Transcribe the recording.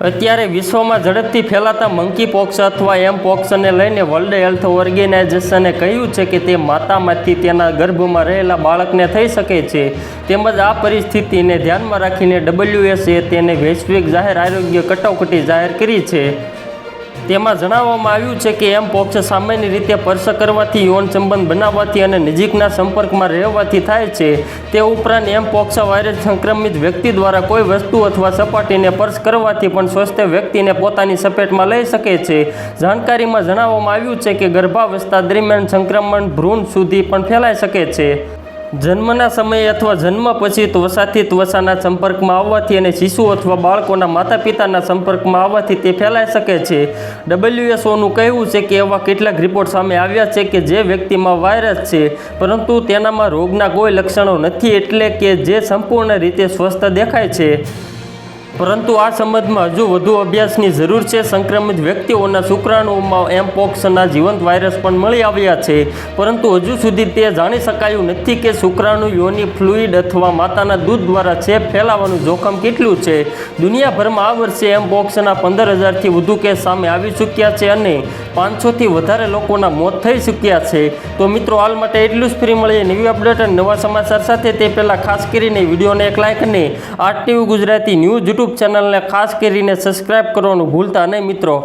અત્યારે વિશ્વમાં ઝડપથી ફેલાતા મંકી પોક્સ અથવા એમપોક્સને લઈને વર્લ્ડ હેલ્થ ઓર્ગેનાઇઝેશને કહ્યું છે કે તે માતામાંથી તેના ગર્ભમાં રહેલા બાળકને થઈ શકે છે. તેમજ આ પરિસ્થિતિને ધ્યાનમાં રાખીને WHOએ તેને વૈશ્વિક જાહેર આરોગ્ય કટોકટી જાહેર કરી છે. તેમાં જણાવવામાં આવ્યું છે કે એમપોક્સ સામાન્ય રીતે સ્પર્શ કરવાથી, યૌન સંબંધ બનાવવાથી અને નજીકના સંપર્કમાં રહેવાથી થાય છે. તે ઉપરાંત એમપોક્સ વાયરસ સંક્રમિત વ્યક્તિ દ્વારા કોઈ વસ્તુ અથવા સપાટીને સ્પર્શ કરવાથી પણ સ્વસ્થ વ્યક્તિને પોતાની ચપેટમાં લઈ શકે છે. જાણકારીમાં જણાવવામાં આવ્યું છે કે ગર્ભાવસ્થા દરમિયાન સંક્રમણ ભ્રૂણ સુધી પણ ફેલાઈ શકે છે. જન્મના સમયે અથવા જન્મ પછી ત્વચાથી ત્વચાના સંપર્કમાં આવવાથી અને શિશુ અથવા બાળકોના માતા પિતાના સંપર્કમાં આવવાથી તે ફેલાઈ શકે છે. WHOનું કહેવું છે કે એવા કેટલાક રિપોર્ટ સામે આવ્યા છે કે જે વ્યક્તિમાં વાયરસ છે પરંતુ તેનામાં રોગના કોઈ લક્ષણો નથી, એટલે કે જે સંપૂર્ણ રીતે સ્વસ્થ દેખાય છે. પરંતુ આ સંબંધમાં હજુ વધુ અભ્યાસની જરૂર છે. સંક્રમિત વ્યક્તિઓના શુક્રાણુઓમાં એમપોક્સના જીવંત વાયરસ પણ મળી આવ્યા છે, પરંતુ હજુ સુધી તે જાણી શકાયું નથી કે શુક્રાણુ, યોનિ ફ્લુઇડ અથવા માતાના દૂધ દ્વારા ચેપ ફેલાવાનું જોખમ કેટલું છે. દુનિયાભરમાં આ વર્ષે એમપોક્સના 15,000થી વધુ કેસ સામે આવી ચૂક્યા છે અને 500થી વધારે લોકોના મોત થઈ ચૂક્યા છે. તો મિત્રો, હાલ માટે એટલું જ. ફરી મળીએ નવી અપડેટ અને નવા સમાચાર સાથે. તે પહેલાં ખાસ કરીને વિડીયોને એક લાઇક અને RTV ગુજરાતી ન્યૂઝ યુટ્યુબ ચેનલને ખાસ કરીને સબસ્ક્રાઇબ કરવાનું ભૂલતા નહીં મિત્રો.